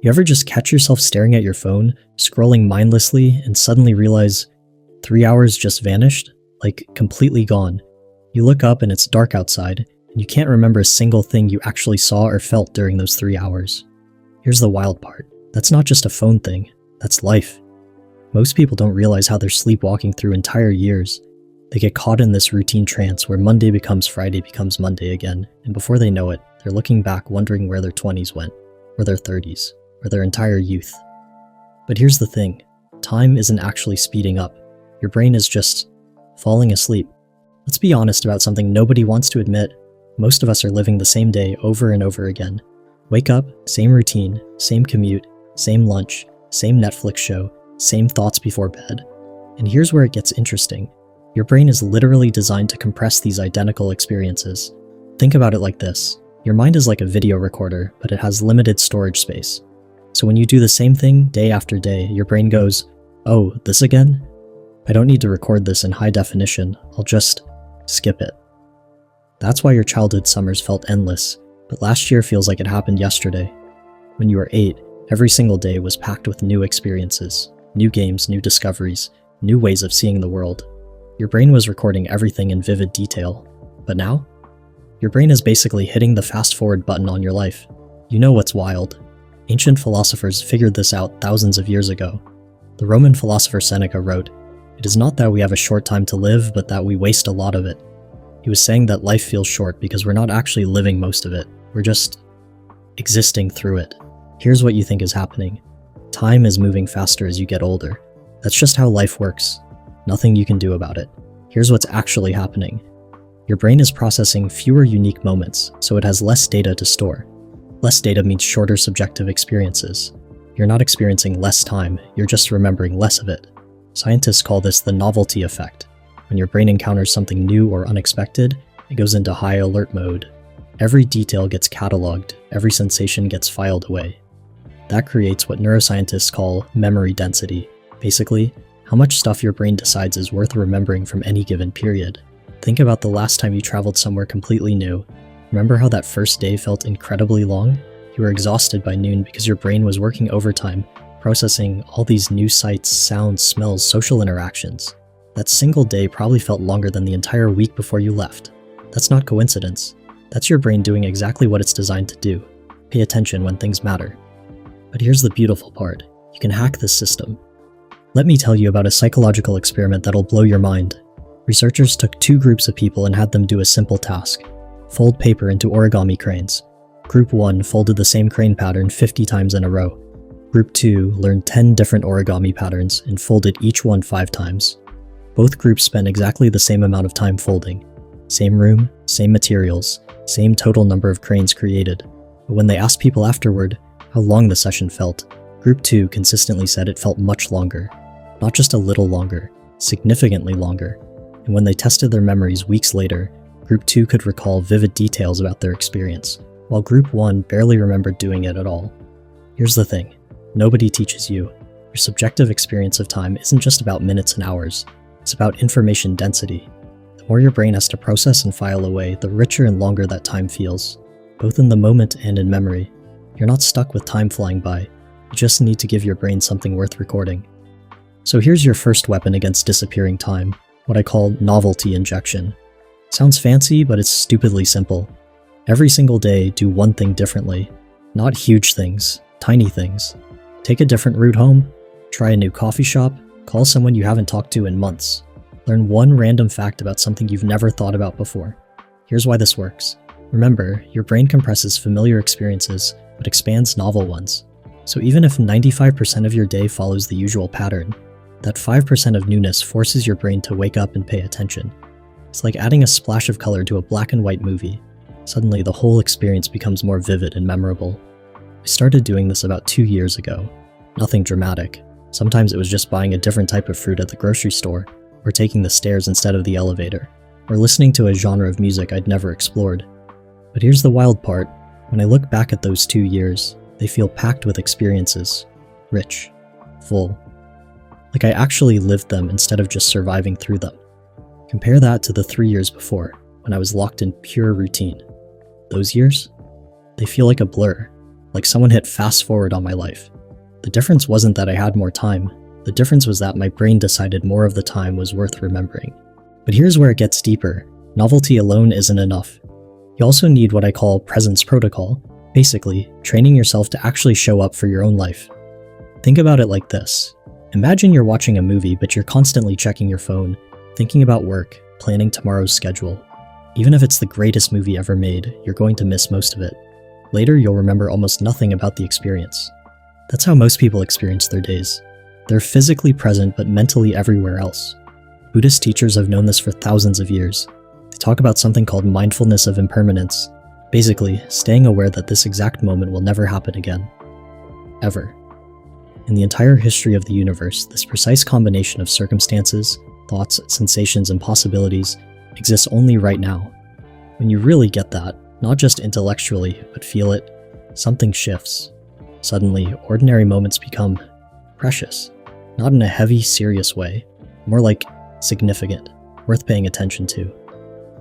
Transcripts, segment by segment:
You ever just catch yourself staring at your phone, scrolling mindlessly, and suddenly realize 3 hours just vanished? Like, completely gone. You look up and it's dark outside, and you can't remember a single thing you actually saw or felt during those 3 hours. Here's the wild part. That's not just a phone thing. That's life. Most people don't realize how they're sleepwalking through entire years. They get caught in this routine trance where Monday becomes Friday becomes Monday again, and before they know it, they're looking back wondering where their 20s went, or their 30s, or their entire youth. But here's the thing. Time isn't actually speeding up. Your brain is just falling asleep. Let's be honest about something nobody wants to admit. Most of us are living the same day over and over again. Wake up, same routine, same commute, same lunch, same Netflix show, same thoughts before bed. And here's where it gets interesting. Your brain is literally designed to compress these identical experiences. Think about it like this. Your mind is like a video recorder, but it has limited storage space. So when you do the same thing day after day, your brain goes, "Oh, this again? I don't need to record this in high definition, I'll just skip it." That's why your childhood summers felt endless, but last year feels like it happened yesterday. When you were 8, every single day was packed with new experiences, new games, new discoveries, new ways of seeing the world. Your brain was recording everything in vivid detail. But now? Your brain is basically hitting the fast-forward button on your life. You know what's wild? Ancient philosophers figured this out thousands of years ago. The Roman philosopher Seneca wrote, "It is not that we have a short time to live, but that we waste a lot of it." He was saying that life feels short because we're not actually living most of it. We're just existing through it. Here's what you think is happening. Time is moving faster as you get older. That's just how life works. Nothing you can do about it. Here's what's actually happening. Your brain is processing fewer unique moments, so it has less data to store. Less data means shorter subjective experiences. You're not experiencing less time, you're just remembering less of it. Scientists call this the novelty effect. When your brain encounters something new or unexpected, it goes into high alert mode. Every detail gets cataloged, every sensation gets filed away. That creates what neuroscientists call memory density. Basically, how much stuff your brain decides is worth remembering from any given period. Think about the last time you traveled somewhere completely new. Remember how that first day felt incredibly long? You were exhausted by noon because your brain was working overtime, processing all these new sights, sounds, smells, social interactions. That single day probably felt longer than the entire week before you left. That's not coincidence. That's your brain doing exactly what it's designed to do. Pay attention when things matter. But here's the beautiful part. You can hack this system. Let me tell you about a psychological experiment that'll blow your mind. Researchers took 2 groups of people and had them do a simple task. Fold paper into origami cranes. Group 1 folded the same crane pattern 50 times in a row. Group 2 learned 10 different origami patterns and folded each one 5 times. Both groups spent exactly the same amount of time folding. Same room, same materials, same total number of cranes created. But when they asked people afterward how long the session felt, Group 2 consistently said it felt much longer. Not just a little longer, significantly longer. And when they tested their memories weeks later, Group 2 could recall vivid details about their experience, while Group 1 barely remembered doing it at all. Here's the thing. Nobody teaches you. Your subjective experience of time isn't just about minutes and hours. It's about information density. The more your brain has to process and file away, the richer and longer that time feels, both in the moment and in memory. You're not stuck with time flying by. You just need to give your brain something worth recording. So here's your first weapon against disappearing time, what I call novelty injection. Sounds fancy, but it's stupidly simple. Every single day, do one thing differently. Not huge things, tiny things. Take a different route home, try a new coffee shop, call someone you haven't talked to in months. Learn one random fact about something you've never thought about before. Here's why this works. Remember, your brain compresses familiar experiences, but expands novel ones. So even if 95% of your day follows the usual pattern, that 5% of newness forces your brain to wake up and pay attention. It's like adding a splash of color to a black and white movie. Suddenly, the whole experience becomes more vivid and memorable. I started doing this about 2 years ago. Nothing dramatic. Sometimes it was just buying a different type of fruit at the grocery store, or taking the stairs instead of the elevator, or listening to a genre of music I'd never explored. But here's the wild part. When I look back at those 2 years, they feel packed with experiences. Rich. Full. Like I actually lived them instead of just surviving through them. Compare that to the 3 years before, when I was locked in pure routine. Those years? They feel like a blur. like someone hit fast forward on my life. The difference wasn't that I had more time. The difference was that my brain decided more of the time was worth remembering. But here's where it gets deeper. Novelty alone isn't enough. You also need what I call presence protocol, basically training yourself to actually show up for your own life. Think about it like this. Imagine you're watching a movie, but you're constantly checking your phone, thinking about work, planning tomorrow's schedule. Even if it's the greatest movie ever made, you're going to miss most of it. Later, you'll remember almost nothing about the experience. That's how most people experience their days. They're physically present but mentally everywhere else. Buddhist teachers have known this for thousands of years. They talk about something called mindfulness of impermanence, basically staying aware that this exact moment will never happen again. Ever. In the entire history of the universe, this precise combination of circumstances, thoughts, sensations, and possibilities exists only right now. When you really get that, not just intellectually, but feel it, something shifts. Suddenly, ordinary moments become precious, not in a heavy, serious way, more like significant, worth paying attention to.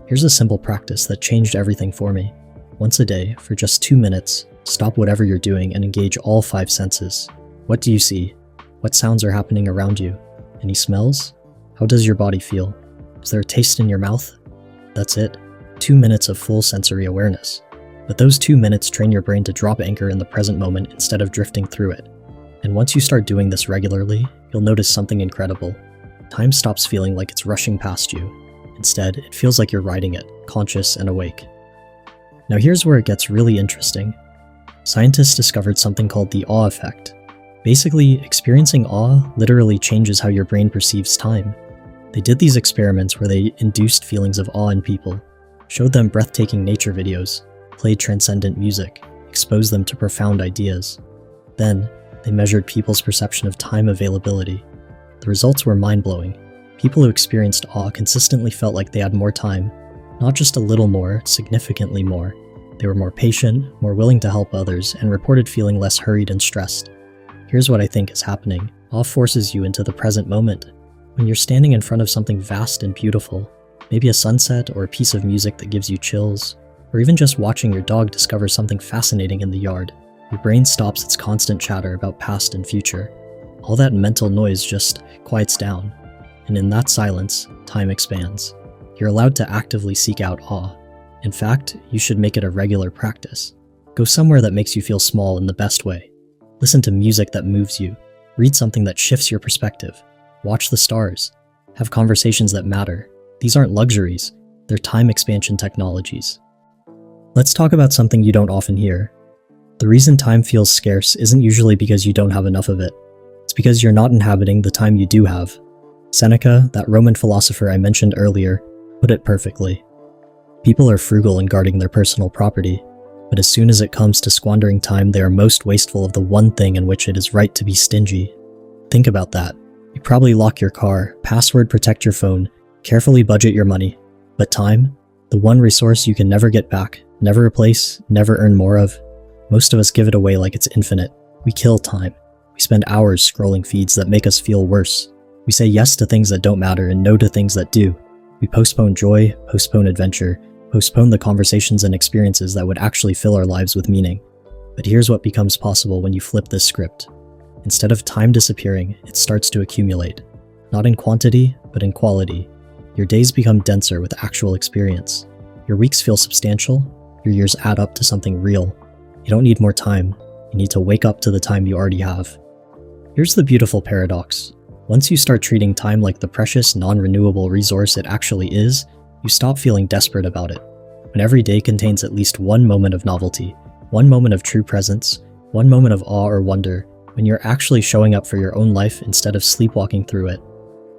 Here's a simple practice that changed everything for me. Once a day, for just 2 minutes, stop whatever you're doing and engage all 5 senses. What do you see? What sounds are happening around you? Any smells? How does your body feel? Is there a taste in your mouth? That's it. 2 minutes of full sensory awareness. But those 2 minutes train your brain to drop anchor in the present moment instead of drifting through it. And once you start doing this regularly, you'll notice something incredible. Time stops feeling like it's rushing past you. Instead, it feels like you're riding it, conscious and awake. Now here's where it gets really interesting. Scientists discovered something called the awe effect. Basically, experiencing awe literally changes how your brain perceives time. They did these experiments where they induced feelings of awe in people, showed them breathtaking nature videos, played transcendent music, exposed them to profound ideas. Then, they measured people's perception of time availability. The results were mind-blowing. People who experienced awe consistently felt like they had more time, not just a little more, significantly more. They were more patient, more willing to help others, and reported feeling less hurried and stressed. Here's what I think is happening. Awe forces you into the present moment. When you're standing in front of something vast and beautiful, maybe a sunset or a piece of music that gives you chills, or even just watching your dog discover something fascinating in the yard, your brain stops its constant chatter about past and future. All that mental noise just quiets down, and in that silence, time expands. You're allowed to actively seek out awe. In fact, you should make it a regular practice. Go somewhere that makes you feel small in the best way. Listen to music that moves you. Read something that shifts your perspective. Watch the stars. Have conversations that matter. These aren't luxuries, they're time expansion technologies. Let's talk about something you don't often hear. The reason time feels scarce isn't usually because you don't have enough of it. It's because you're not inhabiting the time you do have. Seneca, that Roman philosopher I mentioned earlier, put it perfectly. People are frugal in guarding their personal property, but as soon as it comes to squandering time, they are most wasteful of the one thing in which it is right to be stingy. Think about that. You probably lock your car, password protect your phone, carefully budget your money. But time? The one resource you can never get back, never replace, never earn more of. Most of us give it away like it's infinite. We kill time. We spend hours scrolling feeds that make us feel worse. We say yes to things that don't matter and no to things that do. We postpone joy, postpone adventure, postpone the conversations and experiences that would actually fill our lives with meaning. But here's what becomes possible when you flip this script. Instead of time disappearing, it starts to accumulate. Not in quantity, but in quality. Your days become denser with actual experience. Your weeks feel substantial. Your years add up to something real. You don't need more time. You need to wake up to the time you already have. Here's the beautiful paradox. Once you start treating time like the precious, non-renewable resource it actually is, you stop feeling desperate about it. When every day contains at least one moment of novelty, one moment of true presence, one moment of awe or wonder, when you're actually showing up for your own life instead of sleepwalking through it,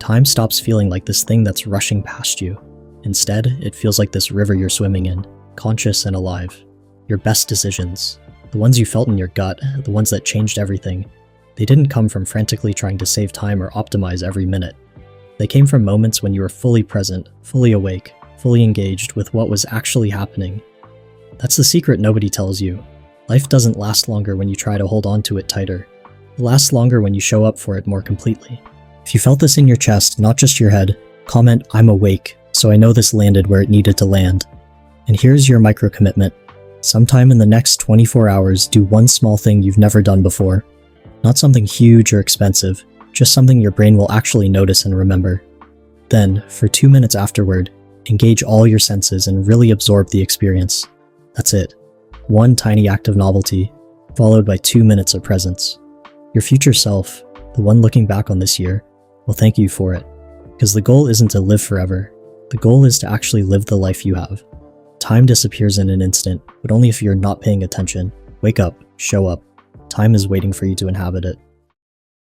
time stops feeling like this thing that's rushing past you. Instead, it feels like this river you're swimming in, conscious and alive. Your best decisions, the ones you felt in your gut, the ones that changed everything, they didn't come from frantically trying to save time or optimize every minute. They came from moments when you were fully present, fully awake, fully engaged with what was actually happening. That's the secret nobody tells you. Life doesn't last longer when you try to hold on to it tighter. It lasts longer when you show up for it more completely. If you felt this in your chest, not just your head, comment "I'm awake, so I know this landed where it needed to land." And here's your micro commitment. Sometime in the next 24 hours, do one small thing you've never done before. Not something huge or expensive, just something your brain will actually notice and remember. Then, for 2 minutes afterward, engage all your senses and really absorb the experience. That's it. One tiny act of novelty, followed by 2 minutes of presence. Your future self, the one looking back on this year, will thank you for it. Because the goal isn't to live forever. The goal is to actually live the life you have. Time disappears in an instant, but only if you're not paying attention. Wake up, show up. Time is waiting for you to inhabit it.